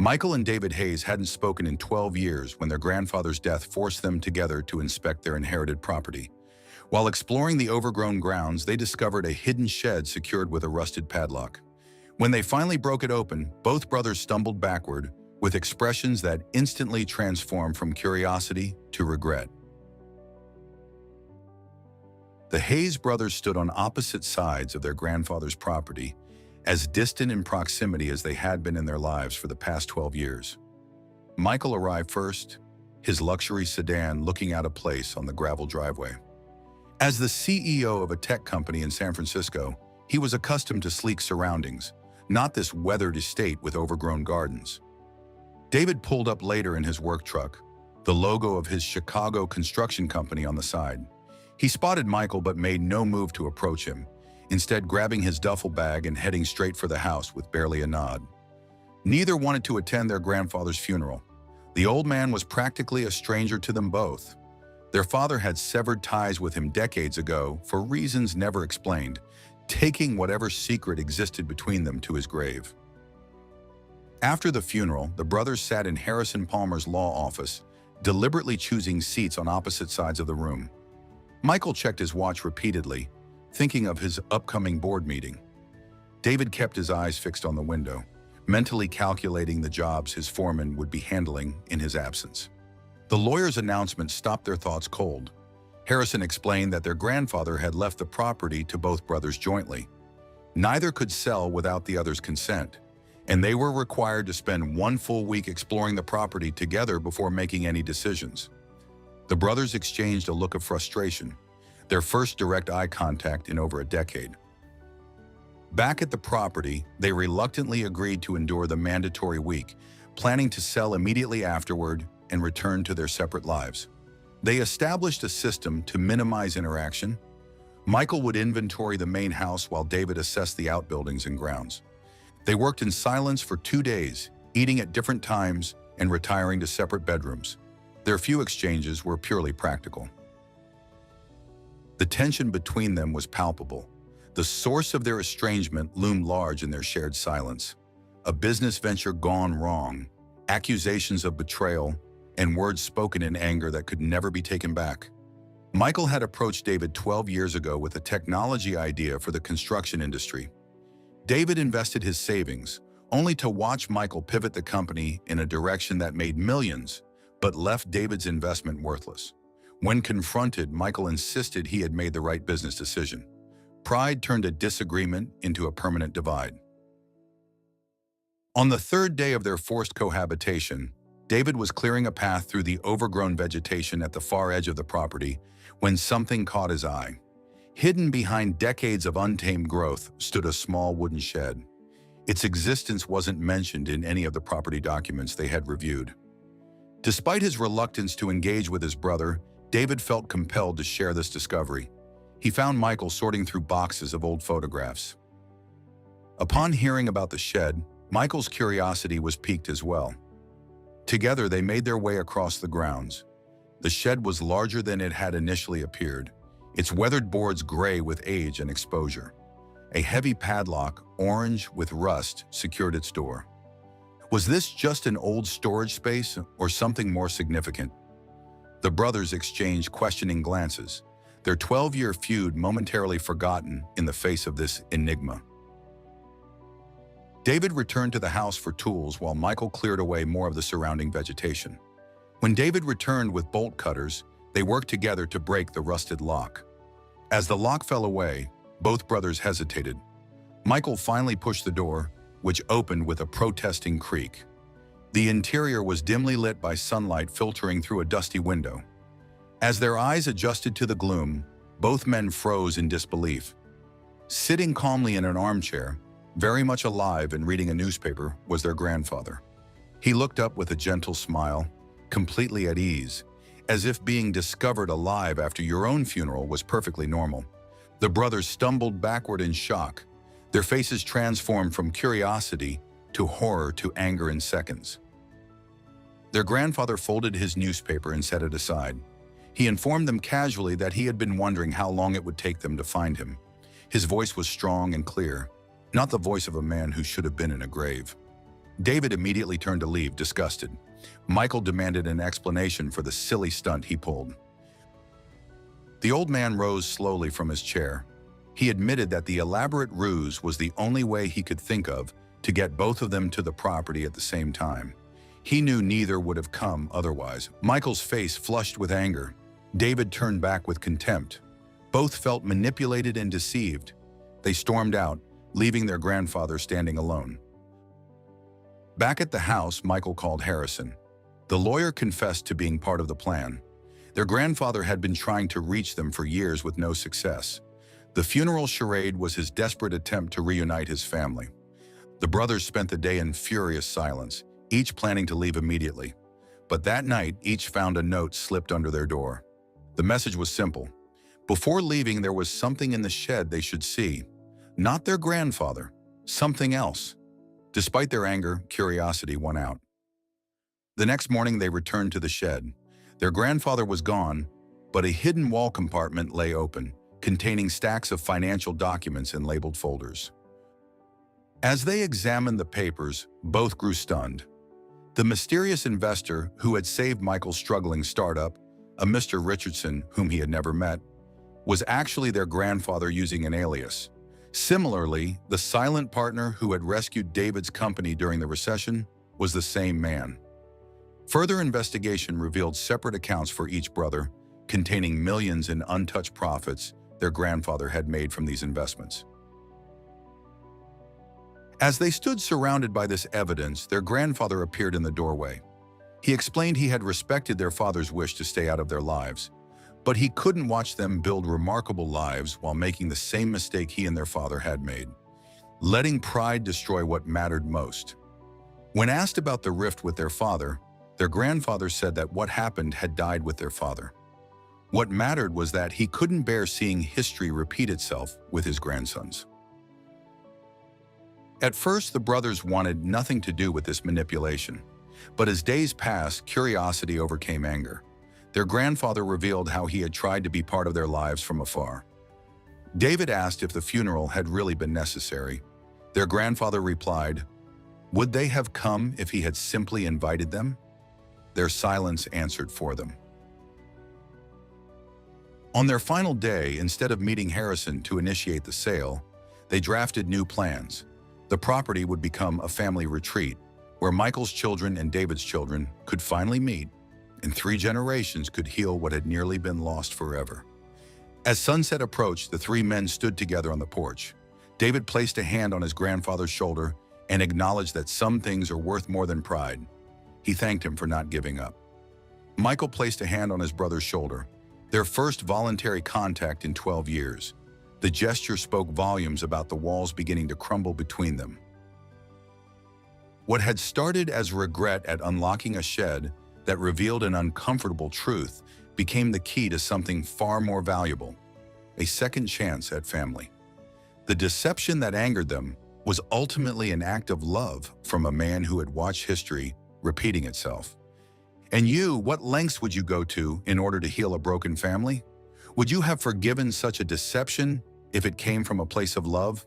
Michael and David Hayes hadn't spoken in 12 years when their grandfather's death forced them together to inspect their inherited property. While exploring the overgrown grounds, they discovered a hidden shed secured with a rusted padlock. When they finally broke it open, both brothers stumbled backward with expressions that instantly transformed from curiosity to regret. The Hayes brothers stood on opposite sides of their grandfather's property, as distant in proximity as they had been in their lives for the past 12 years. Michael arrived first, his luxury sedan looking out of place on the gravel driveway. As the CEO of a tech company in San Francisco, he was accustomed to sleek surroundings, not this weathered estate with overgrown gardens. David pulled up later in his work truck, the logo of his Chicago construction company on the side. He spotted Michael but made no move to approach him, instead grabbing his duffel bag and heading straight for the house with barely a nod. Neither wanted to attend their grandfather's funeral. The old man was practically a stranger to them both. Their father had severed ties with him decades ago for reasons never explained, taking whatever secret existed between them to his grave. After the funeral, the brothers sat in Harrison Palmer's law office, deliberately choosing seats on opposite sides of the room. Michael checked his watch repeatedly, thinking of his upcoming board meeting. David kept his eyes fixed on the window, mentally calculating the jobs his foreman would be handling in his absence. The lawyer's announcement stopped their thoughts cold. Harrison explained that their grandfather had left the property to both brothers jointly. Neither could sell without the other's consent, and they were required to spend one full week exploring the property together before making any decisions. The brothers exchanged a look of frustration, their first direct eye contact in over a decade. Back at the property, they reluctantly agreed to endure the mandatory week, planning to sell immediately afterward and return to their separate lives. They established a system to minimize interaction. Michael would inventory the main house while David assessed the outbuildings and grounds. They worked in silence for 2 days, eating at different times and retiring to separate bedrooms. Their few exchanges were purely practical. The tension between them was palpable. The source of their estrangement loomed large in their shared silence. A business venture gone wrong, accusations of betrayal, and words spoken in anger that could never be taken back. Michael had approached David 12 years ago with a technology idea for the construction industry. David invested his savings, only to watch Michael pivot the company in a direction that made millions, but left David's investment worthless. When confronted, Michael insisted he had made the right business decision. Pride turned a disagreement into a permanent divide. On the third day of their forced cohabitation, David was clearing a path through the overgrown vegetation at the far edge of the property when something caught his eye. Hidden behind decades of untamed growth stood a small wooden shed. Its existence wasn't mentioned in any of the property documents they had reviewed. Despite his reluctance to engage with his brother, David felt compelled to share this discovery. He found Michael sorting through boxes of old photographs. Upon hearing about the shed, Michael's curiosity was piqued as well. Together, they made their way across the grounds. The shed was larger than it had initially appeared, its weathered boards gray with age and exposure. A heavy padlock, orange with rust, secured its door. Was this just an old storage space or something more significant? The brothers exchanged questioning glances, their 12-year feud momentarily forgotten in the face of this enigma. David returned to the house for tools while Michael cleared away more of the surrounding vegetation. When David returned with bolt cutters, they worked together to break the rusted lock. As the lock fell away, both brothers hesitated. Michael finally pushed the door, which opened with a protesting creak. The interior was dimly lit by sunlight filtering through a dusty window. As their eyes adjusted to the gloom, both men froze in disbelief. Sitting calmly in an armchair, very much alive and reading a newspaper, was their grandfather. He looked up with a gentle smile, completely at ease, as if being discovered alive after your own funeral was perfectly normal. The brothers stumbled backward in shock, their faces transformed from curiosity to horror to anger in seconds. Their grandfather folded his newspaper and set it aside. He informed them casually that he had been wondering how long it would take them to find him. His voice was strong and clear, not the voice of a man who should have been in a grave. David immediately turned to leave, disgusted. Michael demanded an explanation for the silly stunt he pulled. The old man rose slowly from his chair. He admitted that the elaborate ruse was the only way he could think of to get both of them to the property at the same time. He knew neither would have come otherwise. Michael's face flushed with anger. David turned back with contempt. Both felt manipulated and deceived. They stormed out, leaving their grandfather standing alone. Back at the house, Michael called Harrison. The lawyer confessed to being part of the plan. Their grandfather had been trying to reach them for years with no success. The funeral charade was his desperate attempt to reunite his family. The brothers spent the day in furious silence, each planning to leave immediately. But that night, each found a note slipped under their door. The message was simple. Before leaving, there was something in the shed they should see. Not their grandfather, something else. Despite their anger, curiosity won out. The next morning, they returned to the shed. Their grandfather was gone, but a hidden wall compartment lay open, containing stacks of financial documents in labeled folders. As they examined the papers, both grew stunned. The mysterious investor who had saved Michael's struggling startup, a Mr. Richardson whom he had never met, was actually their grandfather using an alias. Similarly, the silent partner who had rescued David's company during the recession was the same man. Further investigation revealed separate accounts for each brother, containing millions in untouched profits their grandfather had made from these investments. As they stood surrounded by this evidence, their grandfather appeared in the doorway. He explained he had respected their father's wish to stay out of their lives, but he couldn't watch them build remarkable lives while making the same mistake he and their father had made, letting pride destroy what mattered most. When asked about the rift with their father, their grandfather said that what happened had died with their father. What mattered was that he couldn't bear seeing history repeat itself with his grandsons. At first, the brothers wanted nothing to do with this manipulation, but as days passed, curiosity overcame anger. Their grandfather revealed how he had tried to be part of their lives from afar. David asked if the funeral had really been necessary. Their grandfather replied, "Would they have come if he had simply invited them?" Their silence answered for them. On their final day, instead of meeting Harrison to initiate the sale, they drafted new plans. The property would become a family retreat, where Michael's children and David's children could finally meet, and 3 generations could heal what had nearly been lost forever. As sunset approached, the 3 men stood together on the porch. David placed a hand on his grandfather's shoulder and acknowledged that some things are worth more than pride. He thanked him for not giving up. Michael placed a hand on his brother's shoulder, their first voluntary contact in 12 years. The gesture spoke volumes about the walls beginning to crumble between them. What had started as regret at unlocking a shed that revealed an uncomfortable truth became the key to something far more valuable, a second chance at family. The deception that angered them was ultimately an act of love from a man who had watched history repeating itself. And you, what lengths would you go to in order to heal a broken family? Would you have forgiven such a deception if it came from a place of love?